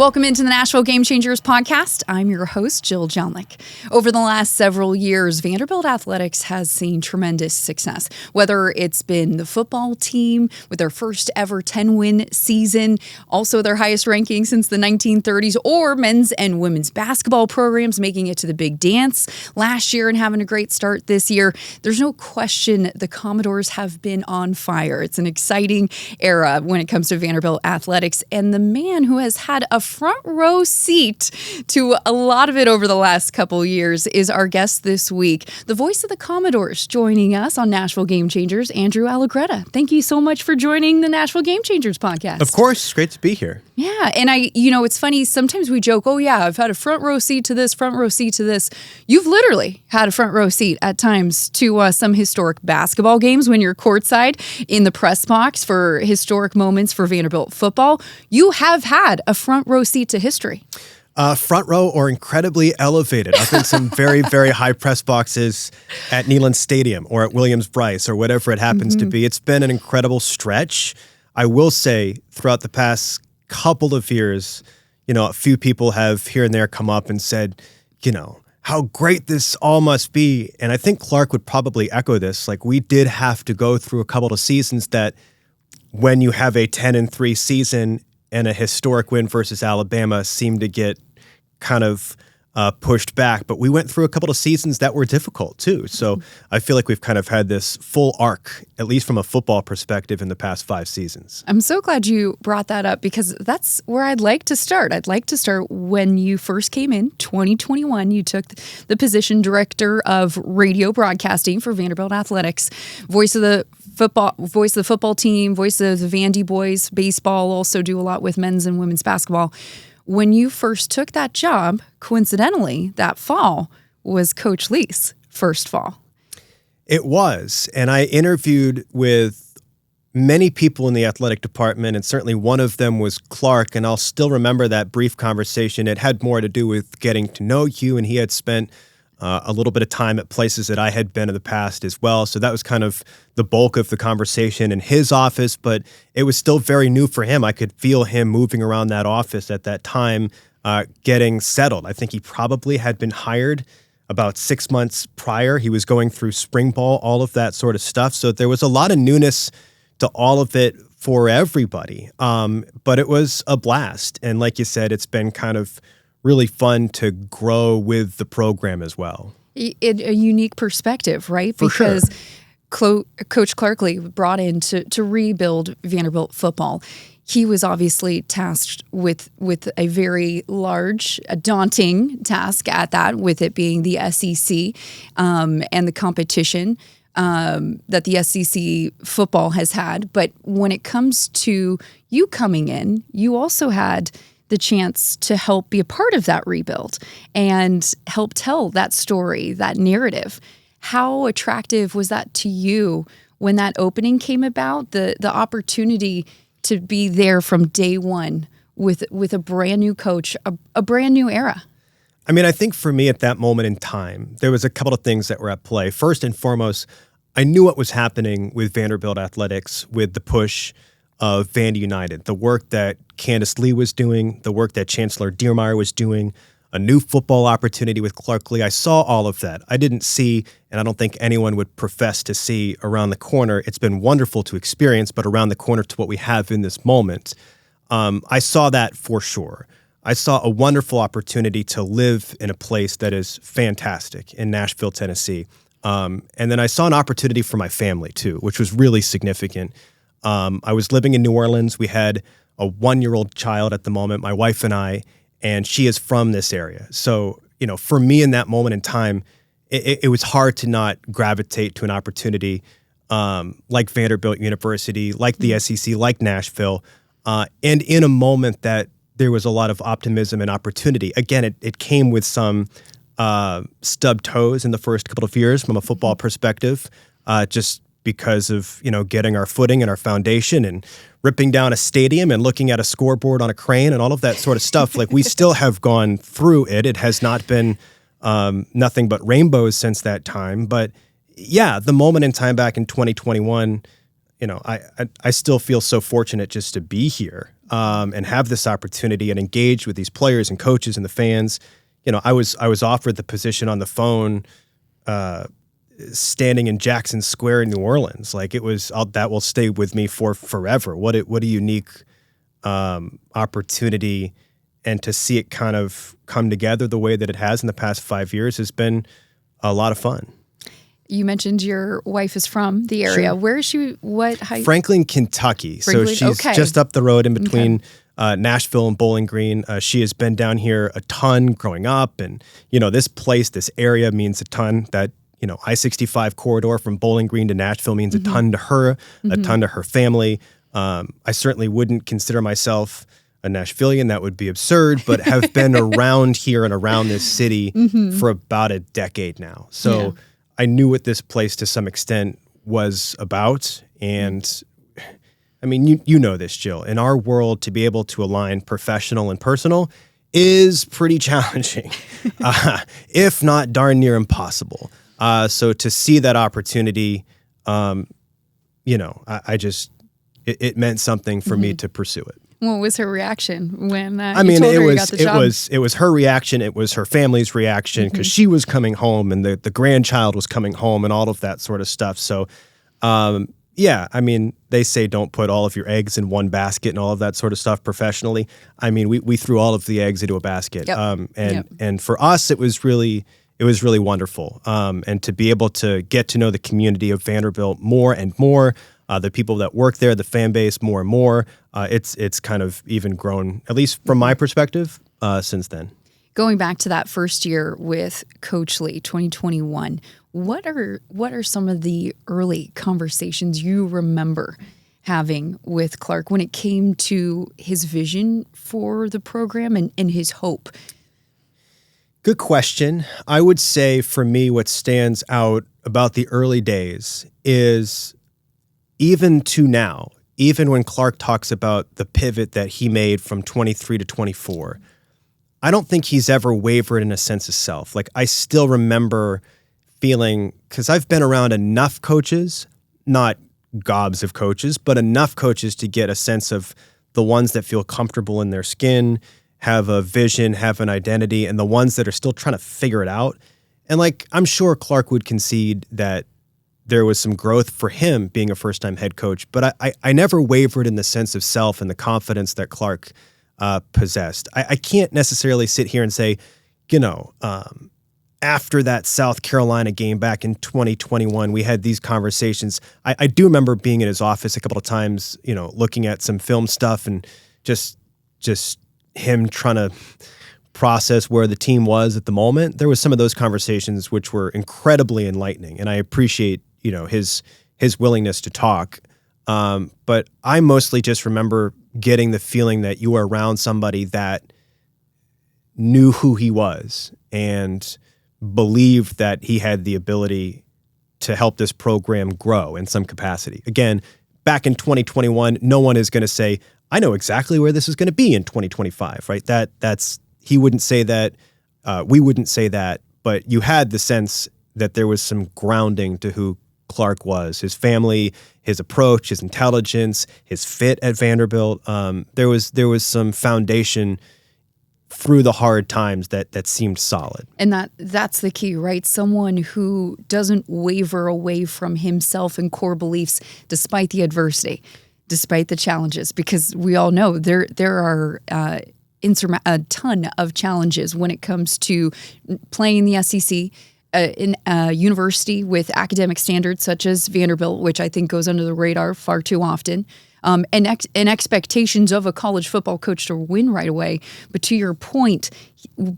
Welcome into the Nashville Game Changers podcast. I'm your host, Jill Jelnick. Over the last several years, Vanderbilt Athletics has seen tremendous success, whether it's been the football team with their first ever 10-win season, also their highest ranking since the 1930s, or men's and women's basketball programs making it to the big dance last year and having a great start this year. There's no question the Commodores have been on fire. It's an exciting era when it comes to Vanderbilt Athletics, and the man who has had a front row seat to a lot of it over the last couple years is our guest this week, the voice of the Commodores, joining us on Nashville Game Changers, Andrew Allegretta. Thank you so much for joining the Nashville Game Changers podcast. Of course, it's great to be here. Yeah, and it's funny, sometimes we joke, oh yeah, I've had a front row seat to this, front row seat to this. You've literally had a front row seat at times to some historic basketball games when you're courtside in the press box for historic moments for Vanderbilt football. You have had a front row seat to history. Front row or incredibly elevated. I've been some very, very high press boxes at Neyland Stadium or at Williams-Brice or whatever it happens to be. It's been an incredible stretch. I will say throughout the past couple of years, a few people have here and there come up and said, how great this all must be. And I think Clark would probably echo this. Like, we did have to go through a couple of seasons that when you have a 10-3 season and a historic win versus Alabama seemed to get kind of pushed back. But we went through a couple of seasons that were difficult too. So I feel like we've kind of had this full arc, at least from a football perspective, in the past 5 seasons. I'm so glad you brought that up because that's where I'd like to start. I'd like to start when you first came in, 2021. You took the position director of radio broadcasting for Vanderbilt Athletics, voice of the football team, voice of the Vandy boys, baseball, also do a lot with men's and women's basketball. When you first took that job, coincidentally, that fall was Coach Lee's first fall. It was. And I interviewed with many people in the athletic department, and certainly one of them was Clark. And I'll still remember that brief conversation. It had more to do with getting to know you, and he had spent a little bit of time at places that I had been in the past as well. So that was kind of the bulk of the conversation in his office, but it was still very new for him. I could feel him moving around that office at that time, getting settled. I think he probably had been hired about 6 months prior. He was going through spring ball, all of that sort of stuff. So there was a lot of newness to all of it for everybody. But it was a blast. And like you said, it's been kind of really fun to grow with the program as well. A unique perspective, right? For because sure. Coach Clark Lea brought in to rebuild Vanderbilt football. He was obviously tasked with a very large, a daunting task at that, with it being the SEC and the competition that the SEC football has had. But when it comes to you coming in, you also had the chance to help be a part of that rebuild and help tell that story, that narrative. How attractive was that to you when that opening came about, the opportunity to be there from day one with a brand new coach, a brand new era? I mean, I think for me at that moment in time, there was a couple of things that were at play. First and foremost, I knew what was happening with Vanderbilt Athletics with the push of Vandy United, the work that Candace Lee was doing, the work that Chancellor Diermeyer was doing, a new football opportunity with Clark Lea. I saw all of that. I didn't see, and I don't think anyone would profess to see around the corner. It's been wonderful to experience, but around the corner to what we have in this moment, I saw that for sure. I saw a wonderful opportunity to live in a place that is fantastic in Nashville, Tennessee. And then I saw an opportunity for my family too, which was really significant. I was living in New Orleans. We had a 1-year-old child at the moment, my wife and I, and she is from this area. So, for me in that moment in time, it was hard to not gravitate to an opportunity like Vanderbilt University, like the SEC, like Nashville, and in a moment that there was a lot of optimism and opportunity. Again, it came with some stubbed toes in the first couple of years from a football perspective, just because of, getting our footing and our foundation and ripping down a stadium and looking at a scoreboard on a crane and all of that sort of stuff. Like, we still have gone through it. It has not been nothing but rainbows since that time. But yeah, the moment in time back in 2021, I still feel so fortunate just to be here and have this opportunity and engage with these players and coaches and the fans. I was offered the position on the phone standing in Jackson Square in New Orleans. Like that will stay with me for forever. What a unique opportunity, and to see it kind of come together the way that it has in the past 5 years has been a lot of fun. You mentioned your wife is from the area. Sure. Where is she? What height? Franklin, Kentucky. So she's just up the road in between Nashville and Bowling Green. She has been down here a ton growing up. And, this place, this area means a ton. That, I-65 corridor from Bowling Green to Nashville means a ton to her, a ton to her family. I certainly wouldn't consider myself a Nashvilleian. That would be absurd, but have been around here and around this city for about a decade now. So I knew what this place to some extent was about. And I mean, you know this, Jill. In our world, to be able to align professional and personal is pretty challenging, if not darn near impossible. So to see that opportunity, it meant something for me to pursue it. What was her reaction when you told it her was you got the job? It was her reaction. It was her family's reaction because she was coming home and the grandchild was coming home and all of that sort of stuff. So, they say don't put all of your eggs in one basket and all of that sort of stuff professionally. I mean, we threw all of the eggs into a basket. Yep. And for us, it was really wonderful. And to be able to get to know the community of Vanderbilt more and more, the people that work there, the fan base more and more, it's kind of even grown, at least from my perspective, since then. Going back to that first year with Coach Lea, 2021, what are some of the early conversations you remember having with Clark when it came to his vision for the program and his hope? Good question. I would say for me, what stands out about the early days is even to now, even when Clark talks about the pivot that he made from 23 to 24, I don't think he's ever wavered in a sense of self. Like, I still remember feeling, because I've been around enough coaches, not gobs of coaches, but enough coaches to get a sense of the ones that feel comfortable in their skin, have a vision, have an identity, and the ones that are still trying to figure it out. And I'm sure Clark would concede that there was some growth for him being a first-time head coach, but I never wavered in the sense of self and the confidence that Clark possessed. I can't necessarily sit here and say, after that South Carolina game back in 2021, we had these conversations. I do remember being in his office a couple of times, looking at some film stuff and just him trying to process where the team was at the moment. There was some of those conversations which were incredibly enlightening, and I appreciate his willingness to talk. But I mostly just remember getting the feeling that you were around somebody that knew who he was and believed that he had the ability to help this program grow in some capacity. Again, back in 2021, no one is going to say, I know exactly where this is going to be in 2025, right? He wouldn't say that, we wouldn't say that, but you had the sense that there was some grounding to who Clark was, his family, his approach, his intelligence, his fit at Vanderbilt. There was some foundation through the hard times that seemed solid. And that's the key, right? Someone who doesn't waver away from himself and core beliefs despite the adversity, despite the challenges, because we all know there are a ton of challenges when it comes to playing the SEC, in a university with academic standards such as Vanderbilt, which I think goes under the radar far too often, and expectations of a college football coach to win right away. But to your point,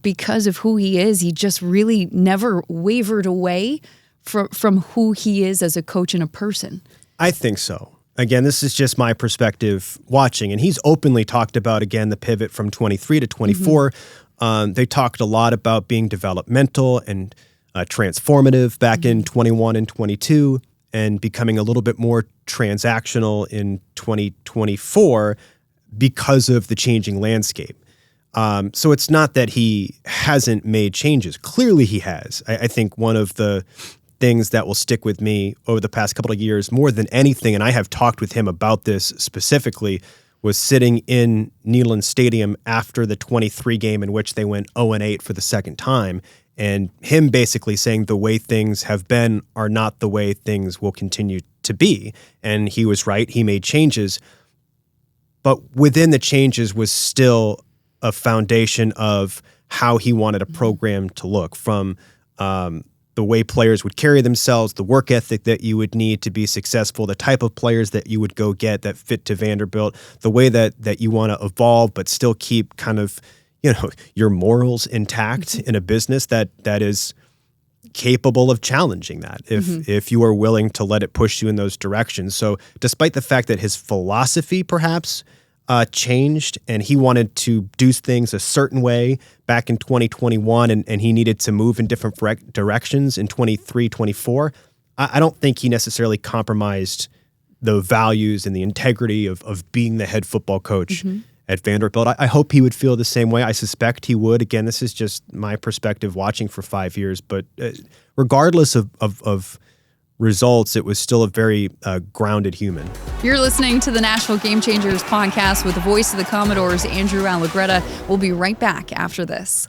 because of who he is, he just really never wavered away from who he is as a coach and a person. I think so. Again, this is just my perspective watching, and he's openly talked about, again, the pivot from 23 to 24. They talked a lot about being developmental and transformative back in 21 and 22, and becoming a little bit more transactional in 2024 because of the changing landscape. So it's not that he hasn't made changes. Clearly he has. I think one of the things that will stick with me over the past couple of years more than anything, and I have talked with him about this specifically, was sitting in Neyland Stadium after the 23 game in which they went 0-8 for the second time, and him basically saying the way things have been are not the way things will continue to be. And he was right. He made changes. But within the changes was still a foundation of how he wanted a program to look, from the way players would carry themselves, the work ethic that you would need to be successful, the type of players that you would go get that fit to Vanderbilt, the way that you want to evolve but still keep kind of, your morals intact in a business that is capable of challenging that if you are willing to let it push you in those directions. So despite the fact that his philosophy perhaps changed and he wanted to do things a certain way back in 2021 and he needed to move in different directions in 23, 24, I don't think he necessarily compromised the values and the integrity of being the head football coach at Vanderbilt. I hope he would feel the same way. I suspect he would. Again, this is just my perspective watching for 5 years, but regardless of results, it was still a very grounded human. You're listening to the Nashville Game Changers podcast with the voice of the Commodores, Andrew Allegretta. We'll be right back after this.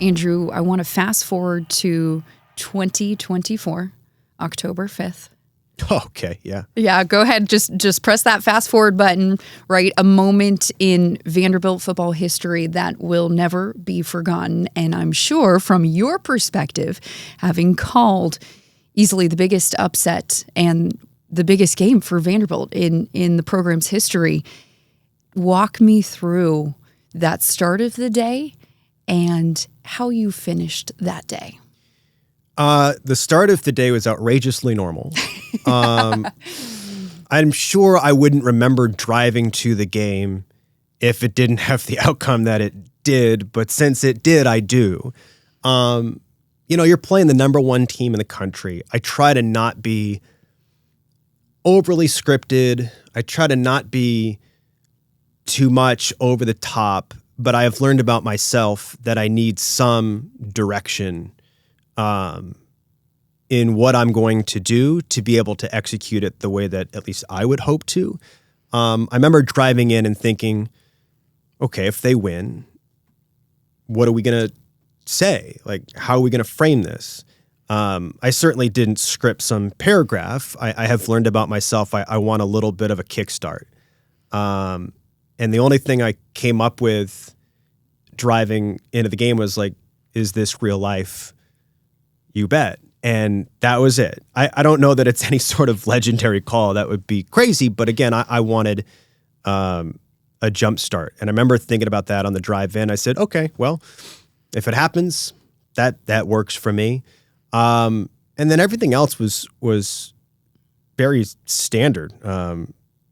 Andrew, I want to fast forward to 2024, October 5th. Okay, yeah. Yeah, go ahead. Just press that fast forward button, right? A moment in Vanderbilt football history that will never be forgotten. And I'm sure from your perspective, having called easily the biggest upset and the biggest game for Vanderbilt in the program's history, walk me through that start of the day and how you finished that day. The start of the day was outrageously normal. I'm sure I wouldn't remember driving to the game if it didn't have the outcome that it did, but since it did, I do. You're playing the number one team in the country. I try to not be overly scripted. I try to not be too much over the top, but I have learned about myself that I need some direction in what I'm going to do to be able to execute it the way that at least I would hope to. I remember driving in and thinking, okay, if they win, what are we going to say? Like, how are we going to frame this? I certainly didn't script some paragraph. I have learned about myself. I want a little bit of a kickstart. And the only thing I came up with driving into the game was like, is this real life? You bet. And that was it. I don't know that it's any sort of legendary call. That would be crazy. But again, I wanted a jump start. And I remember thinking about that on the drive in. I said, okay, well, if it happens, that works for me. And then everything else was very standard.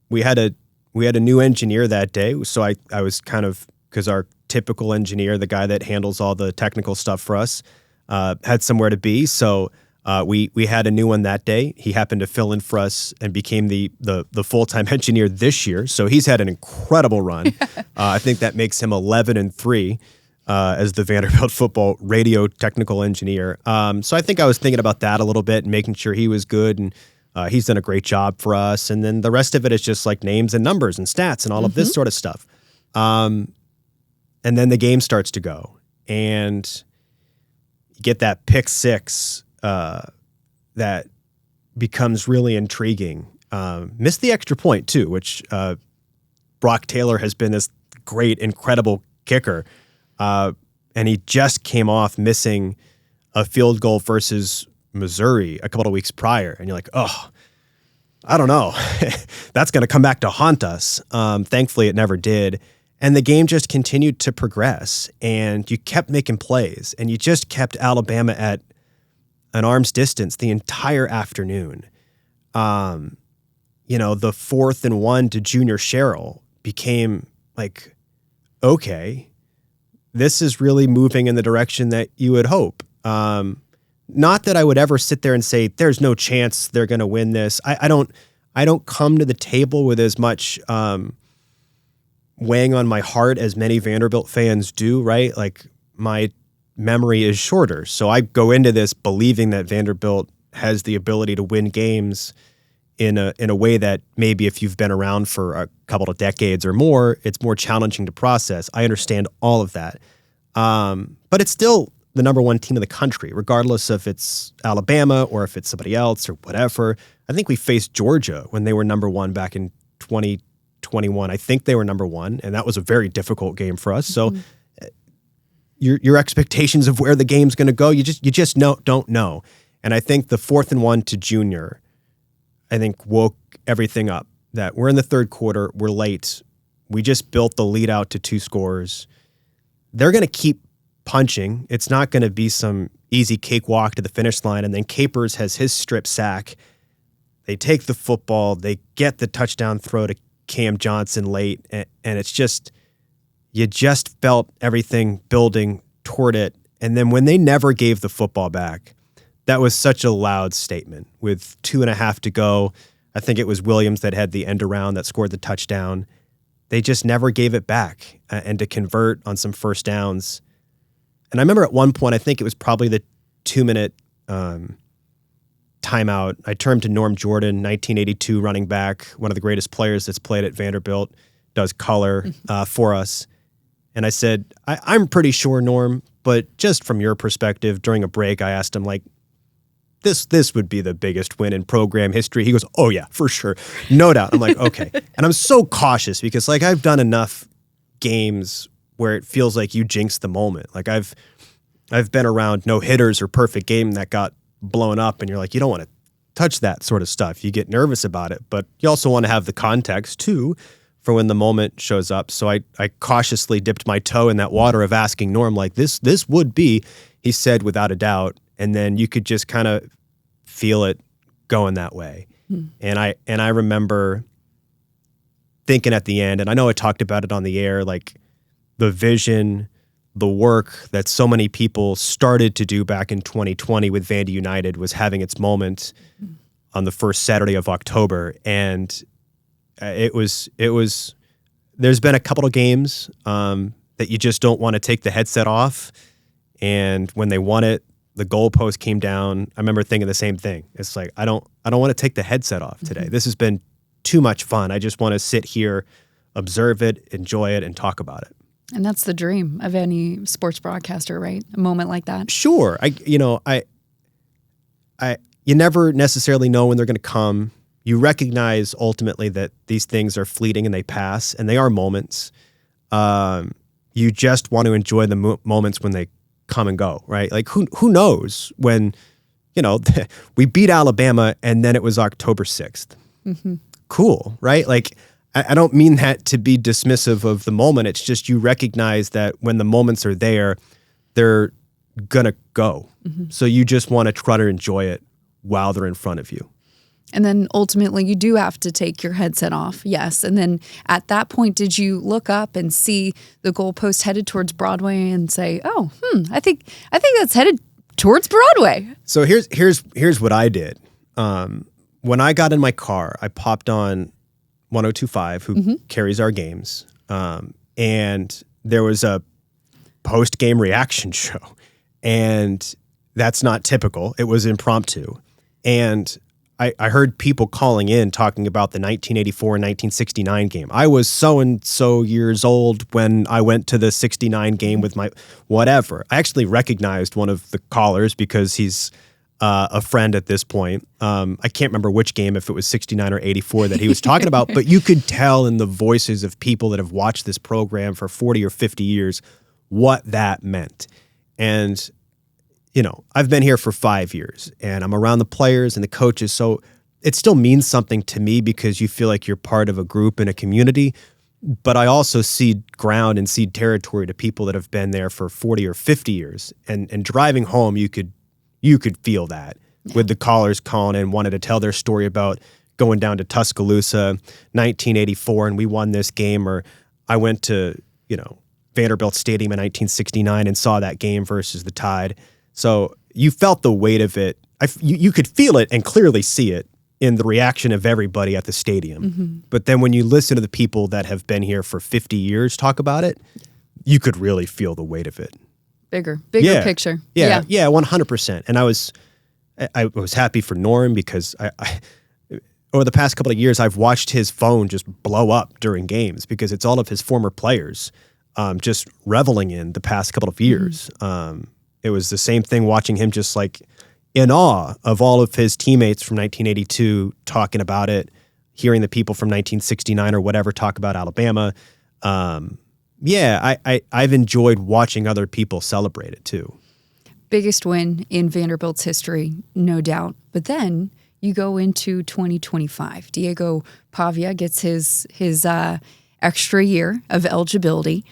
We had a new engineer that day. So I was kind of, because our typical engineer, the guy that handles all the technical stuff for us, had somewhere to be. So we had a new one that day. He happened to fill in for us and became the full-time engineer this year. So he's had an incredible run. I think that makes him 11-3 as the Vanderbilt football radio technical engineer. So I think I was thinking about that a little bit and making sure he was good. And he's done a great job for us. And then the rest of it is just like names and numbers and stats and all of this sort of stuff. And then the game starts to go. And you get that pick six that becomes really intriguing. Missed the extra point, too, which Brock Taylor has been this great, incredible kicker. And he just came off missing a field goal versus Missouri a couple of weeks prior. And you're like, oh, I don't know. That's going to come back to haunt us. Thankfully, it never did. And the game just continued to progress, and you kept making plays, and you just kept Alabama at an arm's distance the entire afternoon. The 4th and 1 to Junior Sherrill became like, okay, this is really moving in the direction that you would hope. Not that I would ever sit there and say, there's no chance they're going to win this. I don't come to the table with as much weighing on my heart as many Vanderbilt fans do, right? Like my memory is shorter. So I go into this believing that Vanderbilt has the ability to win games in a way that maybe if you've been around for a couple of decades or more, it's more challenging to process. I understand all of that. But it's still the number one team in the country, regardless if it's Alabama or if it's somebody else or whatever. I think we faced Georgia when they were number one back in 2021. I think they were number one, and that was a very difficult game for us. So your expectations of where the game's going to go, you just don't know. And I think the 4th and 1 to Junior, I think woke everything up. That we're in the third quarter, we're late. We just built the lead out to 2 scores. They're going to keep punching. It's not going to be some easy cakewalk to the finish line. And then Capers has his strip sack. They take the football. They get the touchdown throw to Cam Johnson late. And it's just, you just felt everything building toward it. And then when they never gave the football back, that was such a loud statement. With 2.5 to go, I think it was Williams that had the end around that scored the touchdown. They just never gave it back. And to convert on some first downs. And I remember at one point, I think it was probably the 2-minute timeout. I turned to Norm Jordan, 1982 running back, one of the greatest players that's played at Vanderbilt, does color for us. And I said, I'm pretty sure, Norm, but just from your perspective, during a break, I asked him, like, this would be the biggest win in program history. He goes, oh yeah, for sure. No doubt. I'm like, okay. And I'm so cautious because like I've done enough games where it feels like you jinx the moment. Like I've been around no hitters or perfect game that got blown up and you're like, you don't want to touch that sort of stuff. You get nervous about it, but you also want to have the context too for when the moment shows up. So I cautiously dipped my toe in that water of asking Norm, like this would be, he said, without a doubt. And then you could just kind of feel it going that way. And I remember thinking at the end, and I know I talked about it on the air, like the vision, the work that so many people started to do back in 2020 with Vandy United was having its moment on the first Saturday of October. And it was, there's been a couple of games that you just don't want to take the headset off. And when they won it, the goalpost came down. I remember thinking the same thing. It's like, I don't want to take the headset off today. This has been too much fun. I just want to sit here, observe it, enjoy it, and talk about it. And that's the dream of any sports broadcaster, right? A moment like that. Sure. You never necessarily know when they're going to come. You recognize ultimately that these things are fleeting and they pass, and they are moments. You just want to enjoy the moments when they come and go, right? Like who knows when, we beat Alabama and then it was October 6th. Cool, right? Like I don't mean that to be dismissive of the moment. It's just you recognize that when the moments are there, they're gonna go. So you just want to try to enjoy it while they're in front of you. And then ultimately you do have to take your headset off. Yes. And then at that point, did you look up and see the goalpost headed towards Broadway and say, oh, I think that's headed towards Broadway? So here's what I did. When I got in my car, I popped on 102.5, who carries our games. And there was a post-game reaction show. And that's not typical. It was impromptu. And I heard people calling in talking about the 1984 and 1969 game. I was so-and-so years old when I went to the 69 game with my whatever. I actually recognized one of the callers because he's a friend at this point. I can't remember which game, if it was 69 or 84 that he was talking about, but you could tell in the voices of people that have watched this program for 40 or 50 years what that meant. And I've been here for 5 years and I'm around the players and the coaches. So it still means something to me because you feel like you're part of a group and a community. But I also cede ground and cede territory to people that have been there for 40 or 50 years. And driving home, you could feel that with the callers calling in, wanted to tell their story about going down to Tuscaloosa, 1984, and we won this game. Or I went to, Vanderbilt Stadium in 1969 and saw that game versus the Tide. So you felt the weight of it. You could feel it and clearly see it in the reaction of everybody at the stadium. But then when you listen to the people that have been here for 50 years talk about it, you could really feel the weight of it. Bigger picture. Yeah, 100%. And I was happy for Norm because I over the past couple of years, I've watched his phone just blow up during games because it's all of his former players just reveling in the past couple of years. It was the same thing watching him just like in awe of all of his teammates from 1982 talking about it, hearing the people from 1969 or whatever talk about Alabama. I've enjoyed watching other people celebrate it too. Biggest win in Vanderbilt's history, no doubt. But then you go into 2025. Diego Pavia gets his extra year of eligibility,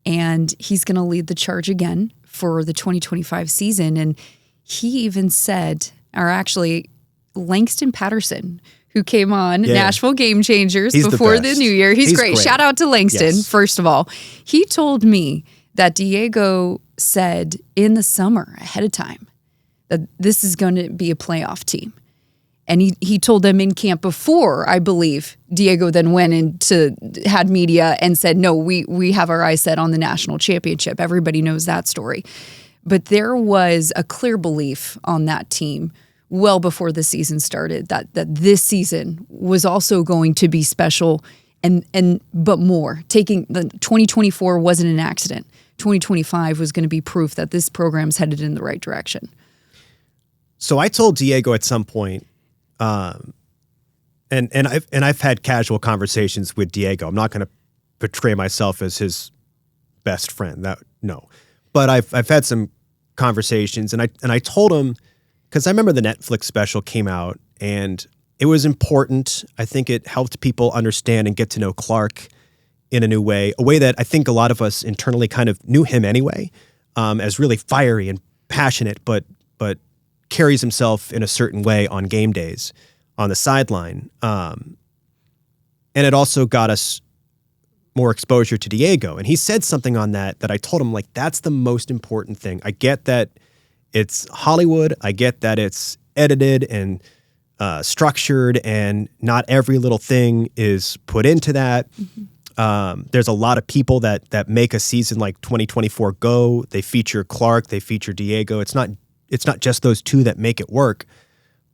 and he's going to lead the charge again for the 2025 season. And he even said, or actually, Langston Patterson, who came on Nashville Game Changers before the new year. He's great. Shout out to Langston, first of all. He told me that Diego said in the summer ahead of time that this is going to be a playoff team. And he told them in camp before, I believe, Diego then went into had media and said, no, we have our eyes set on the national championship. Everybody knows that story. But there was a clear belief on that team well before the season started that this season was also going to be special but more. Taking the 2024 wasn't an accident. 2025 was going to be proof that this program's headed in the right direction. So I told Diego at some point, and I've had casual conversations with Diego. I'm not going to portray myself as his best friend. But I've had some conversations, and I told him, because I remember the Netflix special came out, and it was important. I think it helped people understand and get to know Clark in a new way, a way that I think a lot of us internally kind of knew him anyway, as really fiery and passionate, but carries himself in a certain way on game days on the sideline. And it also got us more exposure to Diego. And he said something on that I told him, like, that's the most important thing. I get that it's Hollywood. I get that it's edited and structured, and not every little thing is put into that. There's a lot of people that make a season like 2024 go. They feature Clark, they feature Diego. It's not just those two that make it work.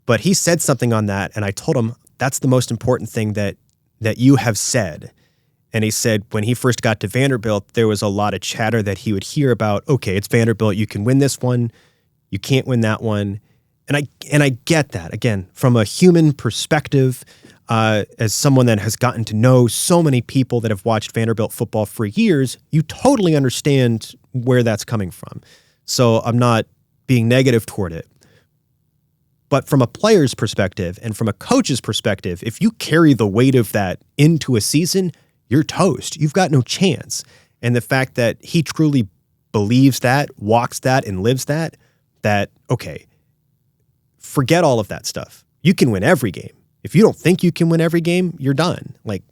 But he said something on that, and I told him that's the most important thing that you have said. And he said when he first got to Vanderbilt, there was a lot of chatter that he would hear about, okay, it's Vanderbilt, you can win this one, you can't win that one. And I get that. Again, from a human perspective, as someone that has gotten to know so many people that have watched Vanderbilt football for years, you totally understand where that's coming from. So I'm not being negative toward it. But from a player's perspective and from a coach's perspective, if you carry the weight of that into a season, you're toast. You've got no chance. And the fact that he truly believes that, walks that, and lives that, okay, forget all of that stuff. You can win every game. If you don't think you can win every game, you're done. Like,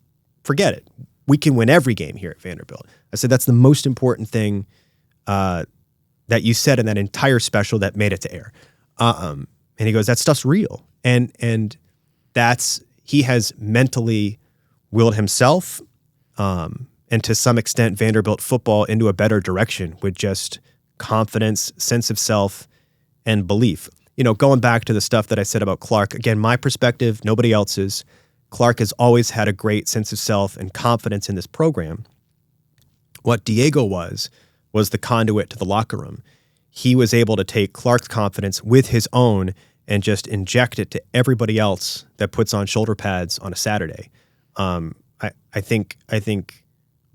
forget it. We can win every game here at Vanderbilt. I said, that's the most important thing that you said in that entire special that made it to air. And he goes, that stuff's real. And that's, he has mentally willed himself, and to some extent Vanderbilt football into a better direction with just confidence, sense of self, and belief. You know, going back to the stuff that I said about Clark, again, my perspective, nobody else's. Clark has always had a great sense of self and confidence in this program. What Diego was the conduit to the locker room. He was able to take Clark's confidence with his own and just inject it to everybody else that puts on shoulder pads on a Saturday. I think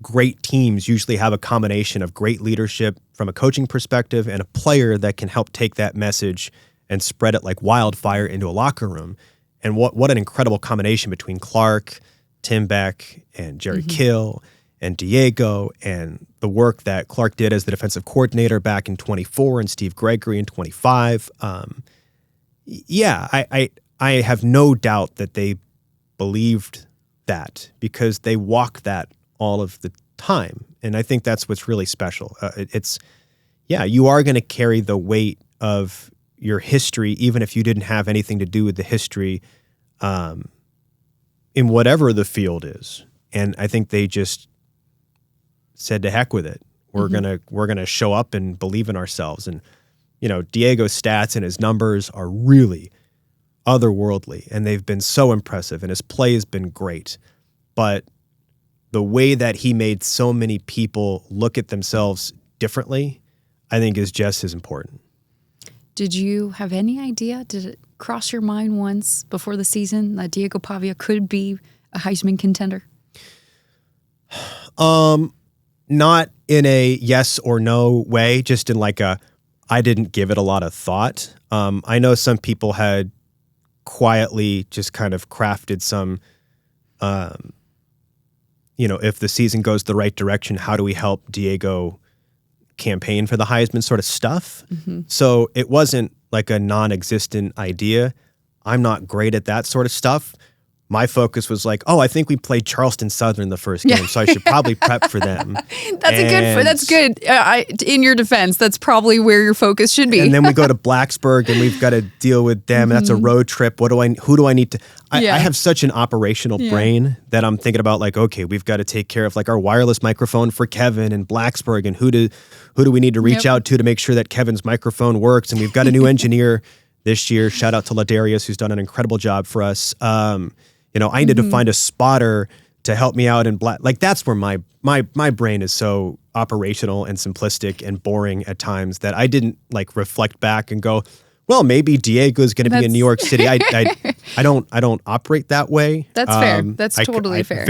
great teams usually have a combination of great leadership from a coaching perspective and a player that can help take that message and spread it like wildfire into a locker room. And what an incredible combination between Clark, Tim Beck, and Jerry Kill, and Diego, and the work that Clark did as the defensive coordinator back in 24 and Steve Gregory in 25. I have no doubt that they believed that because they walk that all of the time. And I think that's what's really special. You are going to carry the weight of your history, even if you didn't have anything to do with the history in whatever the field is. And I think they just said to heck with it. We're gonna show up and believe in ourselves. And Diego's stats and his numbers are really otherworldly, and they've been so impressive, and his play has been great. But the way that he made so many people look at themselves differently, I think is just as important. Did you have any idea? Did it cross your mind once before the season that Diego Pavia could be a Heisman contender? Not in a yes or no way, just in like I didn't give it a lot of thought. I know some people had quietly just kind of crafted some, if the season goes the right direction, how do we help Diego campaign for the Heisman sort of stuff? Mm-hmm. So it wasn't like a non-existent idea. I'm not great at that sort of stuff. My focus was like, I think we played Charleston Southern the first game, so I should probably prep for them. That's good. In your defense, that's probably where your focus should be. And then we go to Blacksburg, and we've got to deal with them. And that's a road trip. Who do I need to? I have such an operational brain that I'm thinking about like, okay, we've got to take care of like our wireless microphone for Kevin and Blacksburg, and who do we need to reach out to make sure that Kevin's microphone works? And we've got a new engineer this year. Shout out to Ladarius, who's done an incredible job for us. I needed to find a spotter to help me out in black. Like that's where my brain is so operational and simplistic and boring at times that I didn't like reflect back and go, well, maybe Diego's going to be in New York City. I don't operate that way. That's fair. That's totally fair.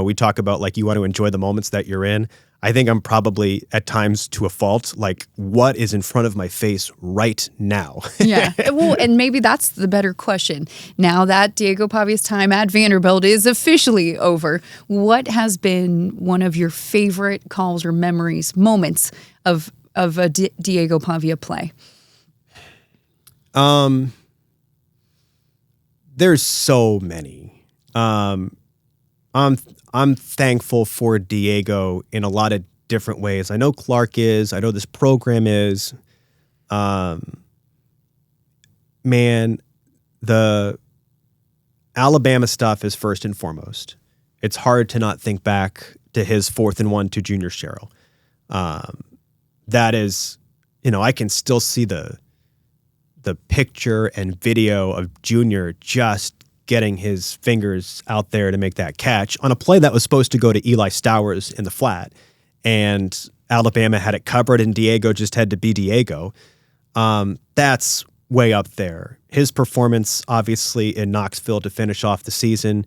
We talk about like you want to enjoy the moments that you're in. I think I'm probably at times to a fault, like what is in front of my face right now? Yeah. Well, and maybe that's the better question. Now that Diego Pavia's time at Vanderbilt is officially over, what has been one of your favorite calls or moments of a Diego Pavia play? There's so many. I'm thankful for Diego in a lot of different ways. I know Clark is. I know this program is. Man, the Alabama stuff is first and foremost. It's hard to not think back to his 4th and 1 to Junior Sherrill. That is, I can still see the picture and video of Junior just getting his fingers out there to make that catch on a play that was supposed to go to Eli Stowers in the flat. And Alabama had it covered and Diego just had to be Diego. That's way up there. His performance, obviously, in Knoxville to finish off the season,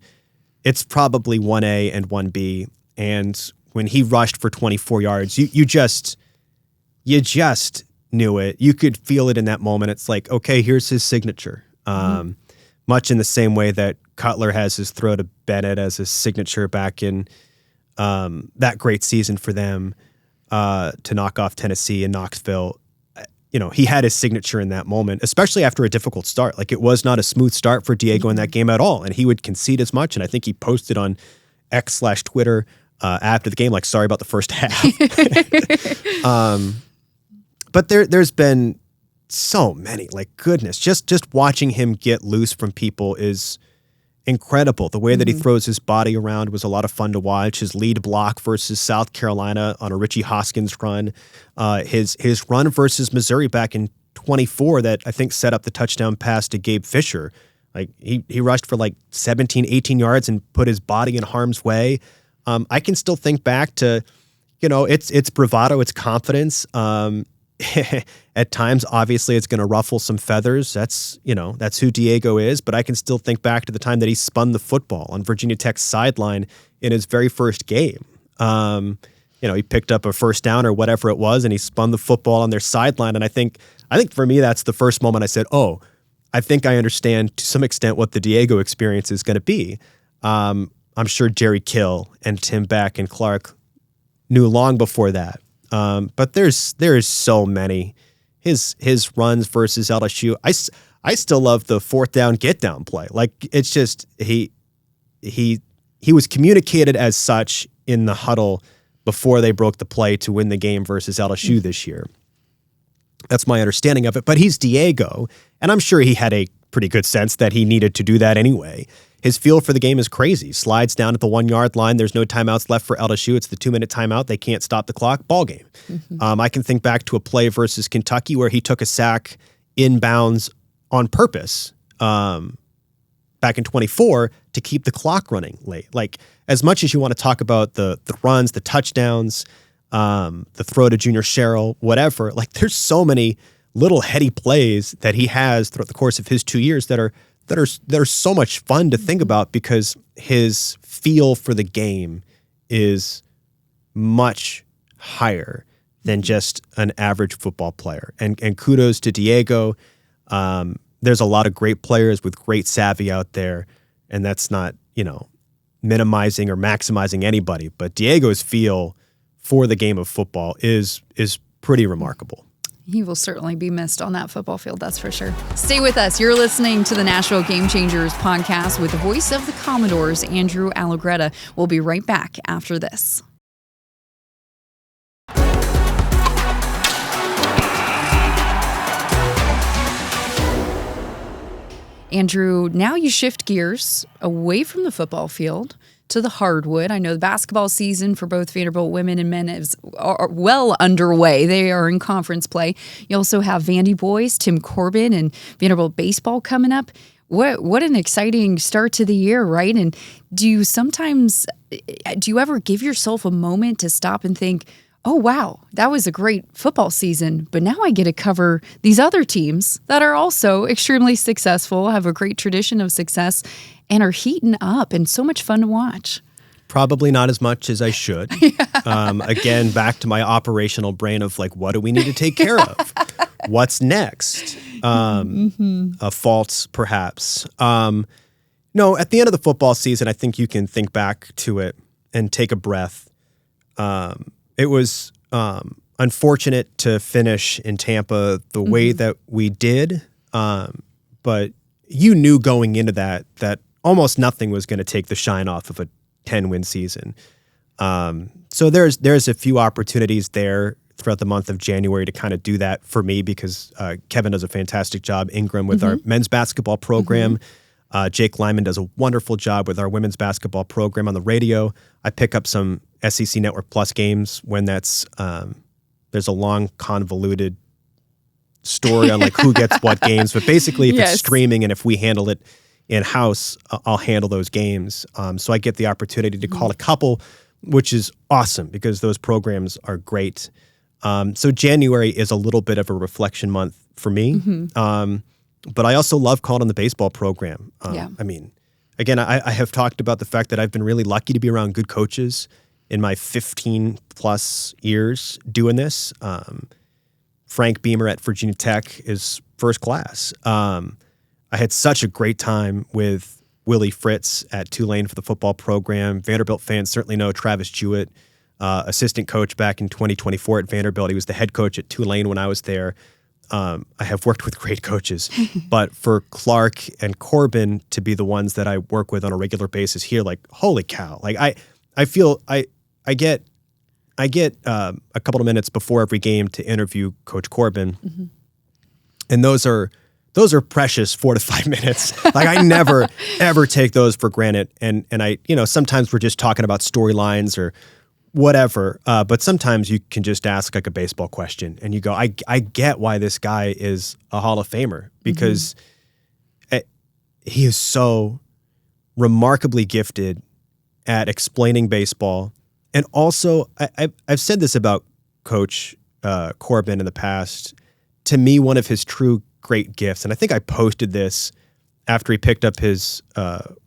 it's probably 1A and 1B. And when he rushed for 24 yards, you just knew it. You could feel it in that moment. It's like, okay, here's his signature. Much in the same way that Cutler has his throw to Bennett as his signature back in that great season for them to knock off Tennessee and Knoxville. He had his signature in that moment, especially after a difficult start. Like it was not a smooth start for Diego in that game at all. And he would concede as much. And I think he posted on X/Twitter after the game, like, sorry about the first half. But there's been so many, like, goodness, just watching him get loose from people is incredible. The way that he throws his body around was a lot of fun to watch. His lead block versus South Carolina on a Richie Hoskins run, his run versus Missouri back in 24 that I think set up the touchdown pass to Gabe Fisher. Like he rushed for like 17, 18 yards and put his body in harm's way. I can still think back to, it's bravado, it's confidence. At times, obviously, it's going to ruffle some feathers. That's who Diego is. But I can still think back to the time that he spun the football on Virginia Tech's sideline in his very first game. He picked up a first down or whatever it was, and he spun the football on their sideline. And I think for me, that's the first moment I said, oh, I think I understand to some extent what the Diego experience is going to be. I'm sure Jerry Kill and Tim Beck and Clark knew long before that. But there's so many. His runs versus LSU. I still love the 4th down get down play. Like it's just he was communicated as such in the huddle before they broke the play to win the game versus LSU this year. That's my understanding of it. But he's Diego, and I'm sure he had a pretty good sense that he needed to do that anyway. His feel for the game is crazy. Slides down at the 1 yard line. There's no timeouts left for LSU. It's the 2-minute timeout. They can't stop the clock. Ball game. I can think back to a play versus Kentucky where he took a sack inbounds on purpose back in 24 to keep the clock running late. Like, as much as you want to talk about the runs, the touchdowns, the throw to Junior Sherrill, whatever, like there's so many little heady plays that he has throughout the course of his 2 years that are so much fun to think about because his feel for the game is much higher than just an average football player. And kudos to Diego. There's a lot of great players with great savvy out there, and that's not, minimizing or maximizing anybody, but Diego's feel for the game of football is pretty remarkable. He will certainly be missed on that football field, that's for sure. Stay with us. You're listening to the Nashville Game Changers podcast with the voice of the Commodores, Andrew Allegretta. We'll be right back after this. Andrew, now you shift gears away from the football field to the hardwood. I know the basketball season for both Vanderbilt women and men is well underway. They are in conference play. You also have Vandy boys, Tim Corbin, and Vanderbilt Baseball coming up. What an exciting start to the year, right? And do you ever give yourself a moment to stop and think, oh, wow, that was a great football season, but now I get to cover these other teams that are also extremely successful, have a great tradition of success, and are heating up and so much fun to watch? Probably not as much as I should. Again, back to my operational brain of like, what do we need to take care of? What's next? Faults, perhaps. No, at the end of the football season, I think you can think back to it and take a breath. It was unfortunate to finish in Tampa the way that we did, but you knew going into that almost nothing was going to take the shine off of a 10-win season. So there's a few opportunities there throughout the month of January to kind of do that for me because Kevin does a fantastic job, Ingram, with our men's basketball program. Jake Lyman does a wonderful job with our women's basketball program on the radio. I pick up some SEC Network Plus games when that's there's a long, convoluted story on like who gets what games. But basically, if it's streaming and if we handle it in-house, I'll handle those games. So I get the opportunity to call a couple, which is awesome because those programs are great. So January is a little bit of a reflection month for me. But I also love calling on the baseball program. I mean, again, I have talked about the fact that I've been really lucky to be around good coaches in my 15 plus years doing this. Frank Beamer at Virginia Tech is first class. I had such a great time with Willie Fritz at Tulane for the football program. Vanderbilt fans certainly know Travis Jewett, assistant coach back in 2024 at Vanderbilt. He was the head coach at Tulane when I was there. I have worked with great coaches, but for Clark and Corbin to be the ones that I work with on a regular basis here, like, holy cow. Like I feel I get a couple of minutes before every game to interview Coach Corbin. And those are precious 4 to 5 minutes. Like I never, ever take those for granted. And I, sometimes we're just talking about storylines or whatever. But sometimes you can just ask like a baseball question and you go, I get why this guy is a Hall of Famer because he is so remarkably gifted at explaining baseball. And also, I've said this about Coach Corbin in the past. To me, one of his true great gifts, and I think I posted this after he picked up his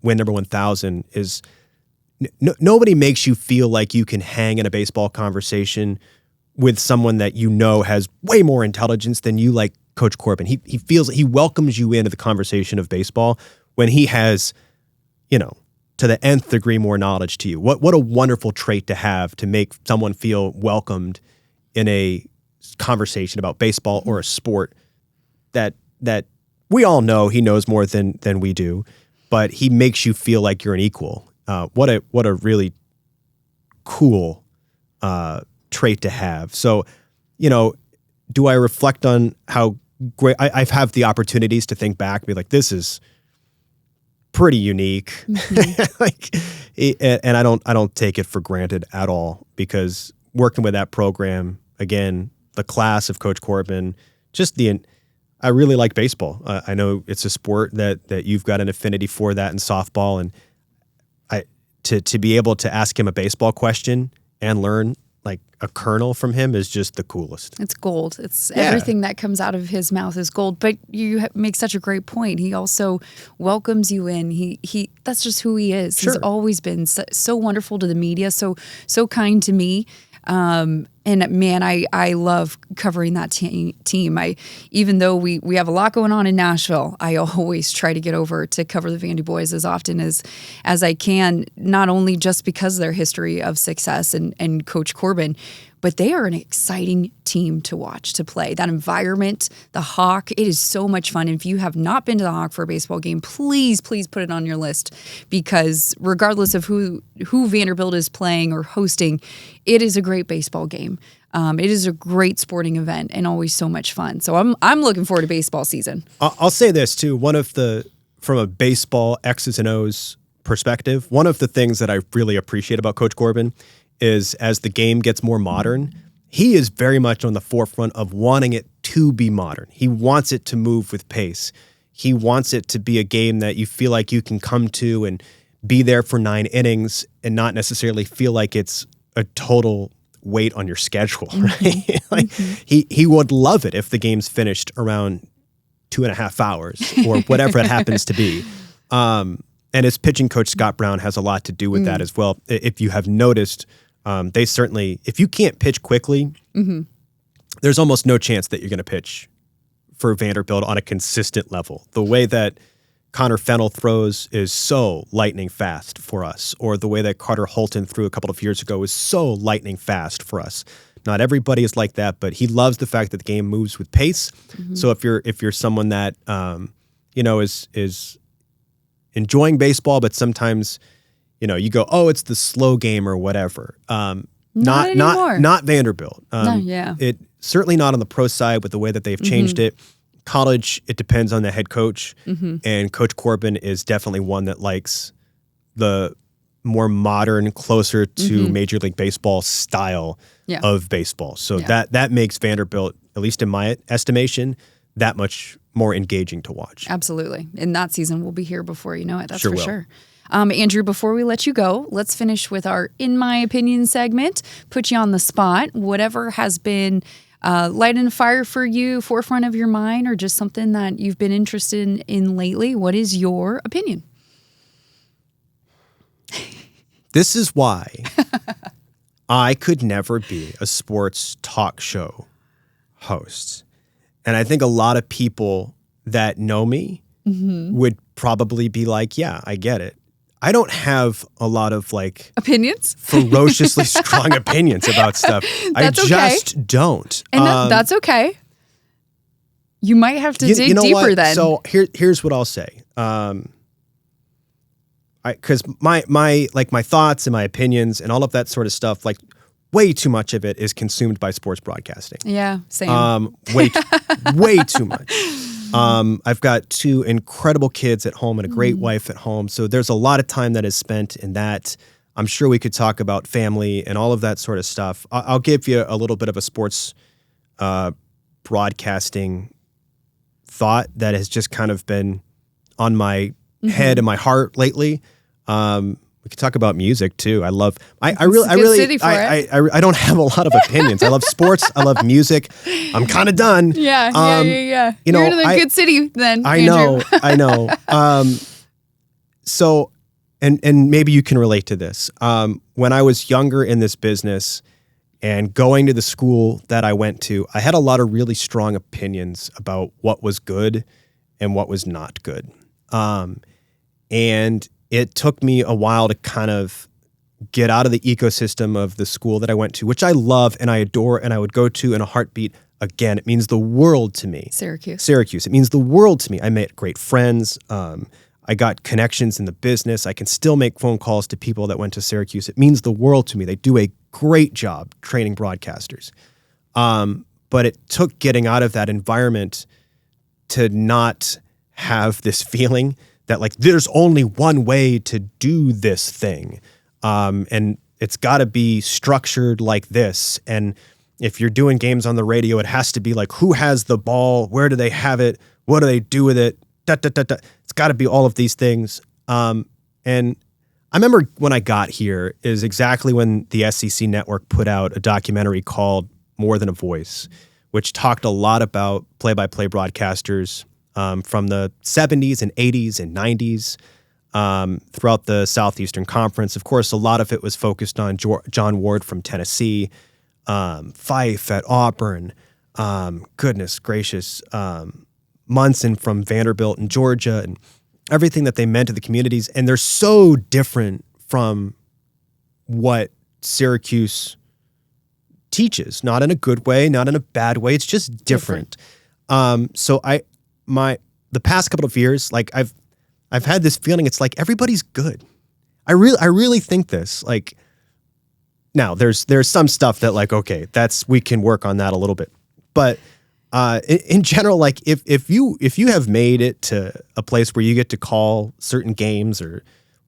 win number 1,000, is nobody makes you feel like you can hang in a baseball conversation with someone that you know has way more intelligence than you, like Coach Corbin. He welcomes you into the conversation of baseball when he has, to the nth degree more knowledge to you. What a wonderful trait to have to make someone feel welcomed in a conversation about baseball or a sport that we all know he knows more than we do, but he makes you feel like you're an equal. What a really cool trait to have. So, do I reflect on how great. I've had the opportunities to think back, be like, this is pretty unique. And I don't take it for granted at all, because working with that program, again, the class of Coach Corbin, I really like baseball. I know it's a sport that you've got an affinity for, that in softball, and to be able to ask him a baseball question and learn like a kernel from him is just the coolest. It's gold. It's everything that comes out of his mouth is gold. But you make such a great point. He also welcomes you in. He that's just who he is. Sure. He's always been so wonderful to the media, so kind to me. And man, I love covering that team. Even though we have a lot going on in Nashville, I always try to get over to cover the Vandy boys as often as I can, not only just because of their history of success and Coach Corbin, but they are an exciting team to watch, to play. That environment, the Hawk, it is so much fun. And if you have not been to the Hawk for a baseball game, please put it on your list, because regardless of who Vanderbilt is playing or hosting, it is a great baseball game. It is a great sporting event and always so much fun. So I'm looking forward to baseball season. I'll say this too. From a baseball X's and O's perspective, one of the things that I really appreciate about Coach Corbin is, as the game gets more modern, he is very much on the forefront of wanting it to be modern. He wants it to move with pace. He wants it to be a game that you feel like you can come to and be there for 9 innings and not necessarily feel like it's a total weight on your schedule, right? He would love it if the game's finished around 2.5 hours or whatever it happens to be. And his pitching coach, Scott Brown, has a lot to do with that as well. If you have noticed, they certainly, if you can't pitch quickly, there's almost no chance that you're going to pitch for Vanderbilt on a consistent level. The way that Connor Fennell throws is so lightning fast for us, or the way that Carter Holton threw a couple of years ago is so lightning fast for us. Not everybody is like that, but he loves the fact that the game moves with pace. So if you're someone that is enjoying baseball, but sometimes you go, oh, it's the slow game or whatever. Not anymore. Not Vanderbilt. Yeah. It certainly not on the pro side with the way that they've changed it. College, it depends on the head coach, and Coach Corbin is definitely one that likes the more modern, closer to Major League Baseball style of baseball. So that makes Vanderbilt, at least in my estimation, that much more engaging to watch. Absolutely. And that season will be here before you know it. That's Sure for will. sure. Andrew, before we let you go, let's finish with our In My Opinion segment. Put you on the spot. Whatever has been lighting a fire for you, forefront of your mind, or just something that you've been interested in lately. What is your opinion? This is why I could never be a sports talk show host. And I think a lot of people that know me would probably be like, yeah, I get it. I don't have a lot of opinions, ferociously strong opinions about stuff. I just don't. And that's okay. You might have to dig deeper what? then. So here's what I'll say. Because my thoughts and my opinions and all of that sort of stuff, way too much of it is consumed by sports broadcasting. Yeah, same. Way too much. I've got 2 incredible kids at home and a great wife at home. So there's a lot of time that is spent in that. I'm sure we could talk about family and all of that sort of stuff. I'll give you a little bit of a sports broadcasting thought that has just kind of been on my head and my heart lately. We could talk about music too. I don't have a lot of opinions. I love sports. I love music. I'm kind of done. Yeah. You're in a good city then, Andrew. I know. So, and maybe you can relate to this. When I was younger in this business and going to the school that I went to, I had a lot of really strong opinions about what was good and what was not good. And it took me a while to kind of get out of the ecosystem of the school that I went to, which I love and I adore and I would go to in a heartbeat. Again, it means the world to me. Syracuse. It means the world to me. I met great friends. I got connections in the business. I can still make phone calls to people that went to Syracuse. It means the world to me. They do a great job training broadcasters. But it took getting out of that environment to not have this feeling that like there's only one way to do this thing. And it's got to be structured like this. And if you're doing games on the radio, it has to be like, who has the ball? Where do they have it? What do they do with it? It's got to be all of these things. And I remember when I got here is exactly when the SEC network put out a documentary called More Than a Voice, which talked a lot about play-by-play broadcasters from the 70s and 80s and 90s throughout the Southeastern Conference. Of course, a lot of it was focused on John Ward from Tennessee, Fife at Auburn, goodness gracious, Munson from Vanderbilt in Georgia, and everything that they meant to the communities. And they're so different from what Syracuse teaches, not in a good way, not in a bad way. It's just different. So the past couple of years, like I've had this feeling it's like everybody's good. I really think this. Like now there's some stuff that like, okay, we can work on that a little bit. But in general, like if you have made it to a place where you get to call certain games or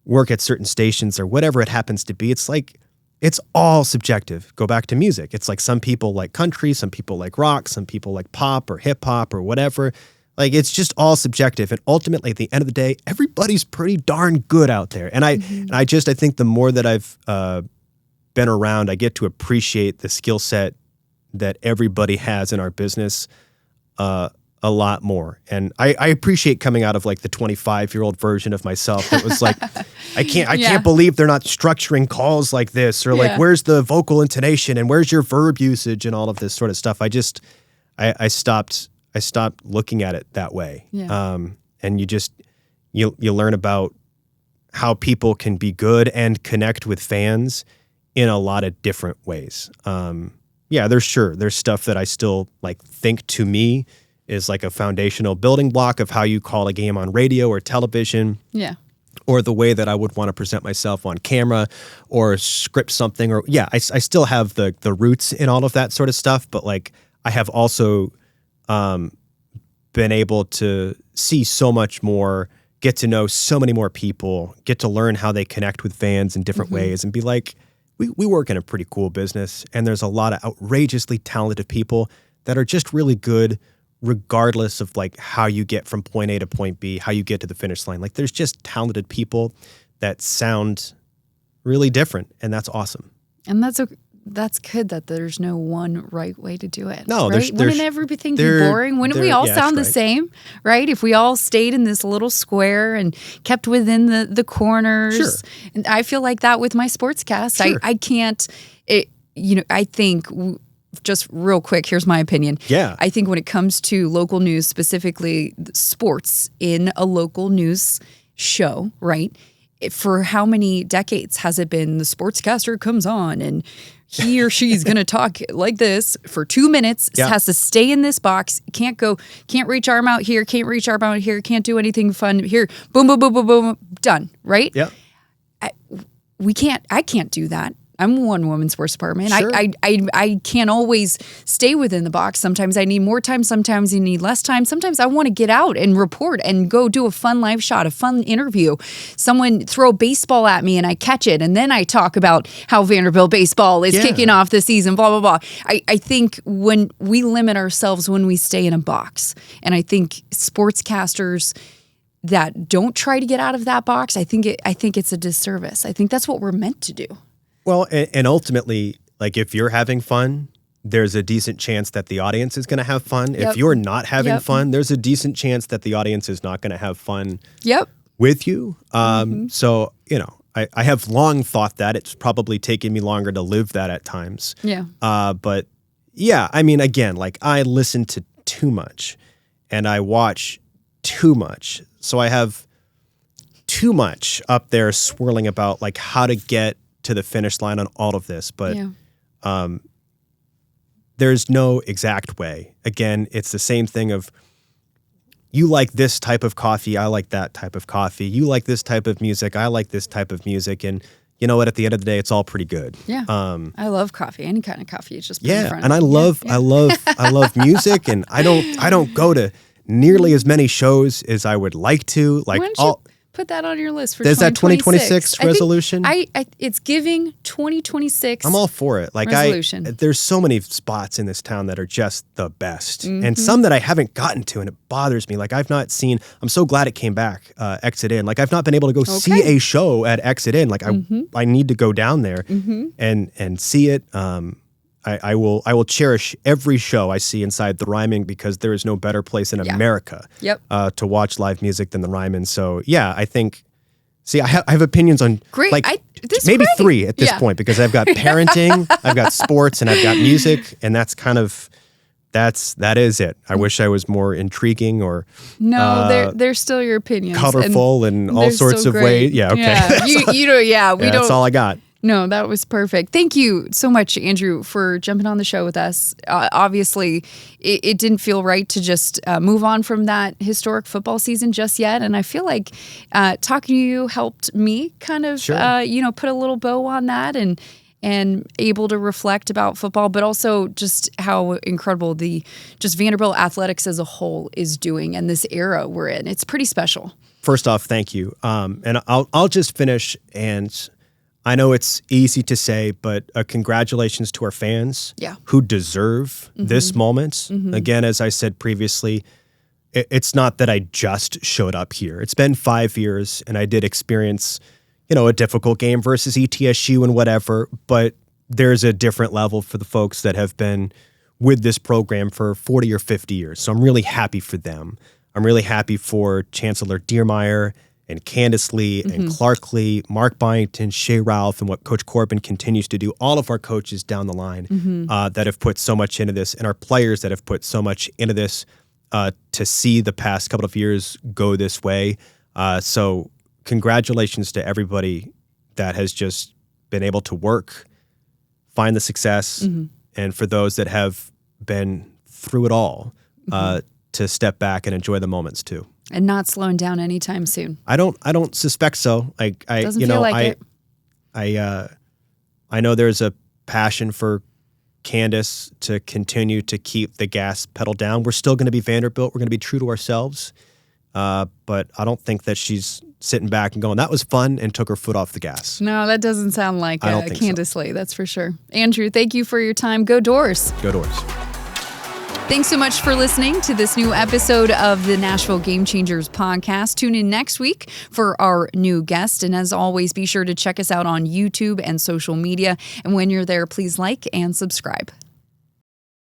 work at certain stations or whatever it happens to be, it's like it's all subjective. Go back to music. It's like some people like country, some people like rock, some people like pop or hip hop or whatever. Like it's just all subjective. And ultimately, at the end of the day, everybody's pretty darn good out there. And I think the more that I've been around, I get to appreciate the skill set that everybody has in our business a lot more. And I appreciate coming out of like the 25-year-old version of myself that was like, I can't believe they're not structuring calls like this, or like, where's the vocal intonation and where's your verb usage and all of this sort of stuff. I stopped looking at it that way. Yeah. And you learn about how people can be good and connect with fans in a lot of different ways. There's stuff that I still like think to me is like a foundational building block of how you call a game on radio or television. Yeah. Or the way that I would want to present myself on camera or script something. Or I still have the roots in all of that sort of stuff. But like I have also been able to see so much more, get to know so many more people, get to learn how they connect with fans in different ways, and be like, we work in a pretty cool business, and there's a lot of outrageously talented people that are just really good regardless of like how you get from point A to point B, how you get to the finish line. Like there's just talented people that sound really different, and that's awesome. And that's good that there's no one right way to do it. No, right? Wouldn't everything be boring? Wouldn't we all sound the same, right? If we all stayed in this little square and kept within the corners. Sure. And I feel like that with my sportscast. Sure. I can't, I think, just real quick, here's my opinion. Yeah. I think when it comes to local news, specifically sports in a local news show, right? For how many decades has it been the sportscaster comes on and he or she's going to talk like this for 2 minutes, has to stay in this box, can't reach arm out here, can't reach arm out here, can't do anything fun here, boom, boom, boom, boom, boom, done, right? Yeah. I can't do that. I'm a one-woman sports department. Sure. I can't always stay within the box. Sometimes I need more time. Sometimes I need less time. Sometimes I want to get out and report and go do a fun live shot, a fun interview. Someone throw a baseball at me and I catch it. And then I talk about how Vanderbilt Baseball is kicking off the season, blah, blah, blah. I think when we limit ourselves when we stay in a box, and I think sportscasters that don't try to get out of that box, I think it's a disservice. I think that's what we're meant to do. Well, and ultimately, like if you're having fun, there's a decent chance that the audience is going to have fun. Yep. If you're not having fun, there's a decent chance that the audience is not going to have fun with you. So, I have long thought that. It's probably taken me longer to live that at times. Yeah. But yeah, I mean, again, like I listen to too much and I watch too much. So I have too much up there swirling about like how to get to the finish line on all of this, but there's no exact way. Again, it's the same thing of you like this type of coffee, I like that type of coffee. You like this type of music, I like this type of music, and you know what? At the end of the day, it's all pretty good. Yeah, I love coffee. Any kind of coffee, it's just in front and I love music, and I don't go to nearly as many shows as I would like to. Like, Why don't you put that on your list for there's 2026? that 2026 resolution. It's giving 2026. I'm all for it. Like resolution. There's so many spots in this town that are just the best, and some that I haven't gotten to, and it bothers me. Like I've not seen. I'm so glad it came back. Exit In. Like I've not been able to go see a show at Exit In. Like I need to go down there and see it. I will cherish every show I see inside the Ryman because there is no better place in America to watch live music than the Ryman. So yeah, I think. See, I have opinions on maybe great. 3 at this point because I've got parenting, I've got sports, and I've got music, and that's kind of that is it. I wish I was more intriguing or they're still your opinions, colorful and all sorts of ways. Yeah, okay. Yeah, we don't. That's all I got. No, that was perfect. Thank you so much, Andrew, for jumping on the show with us. Obviously, it didn't feel right to just move on from that historic football season just yet. And I feel like talking to you helped me kind of, put a little bow on that and able to reflect about football, but also just how incredible just Vanderbilt athletics as a whole is doing and this era we're in. It's pretty special. First off, thank you. And I'll just finish and I know it's easy to say, but congratulations to our fans who deserve this moment. Again, as I said previously, it's not that I just showed up here. It's been 5 years, and I did experience, a difficult game versus ETSU and whatever, but there's a different level for the folks that have been with this program for 40 or 50 years. So I'm really happy for them. I'm really happy for Chancellor Diermeyer and Candace Lee and Clark Lea, Mark Byington, Shea Ralph, and what Coach Corbin continues to do, all of our coaches down the line that have put so much into this, and our players that have put so much into this to see the past couple of years go this way. So congratulations to everybody that has just been able to work, find the success, and for those that have been through it all, to step back and enjoy the moments too. And not slowing down anytime soon. I don't suspect so. Doesn't feel like it. I know there's a passion for Candace to continue to keep the gas pedal down. We're still going to be Vanderbilt. We're going to be true to ourselves. But I don't think that she's sitting back and going, that was fun, and took her foot off the gas. No, that doesn't sound like Candace Lee, that's for sure. Andrew, thank you for your time. Go Doors. Go Doors. Thanks so much for listening to this new episode of the Nashville Game Changers podcast. Tune in next week for our new guest. And as always, be sure to check us out on YouTube and social media. And when you're there, please like and subscribe.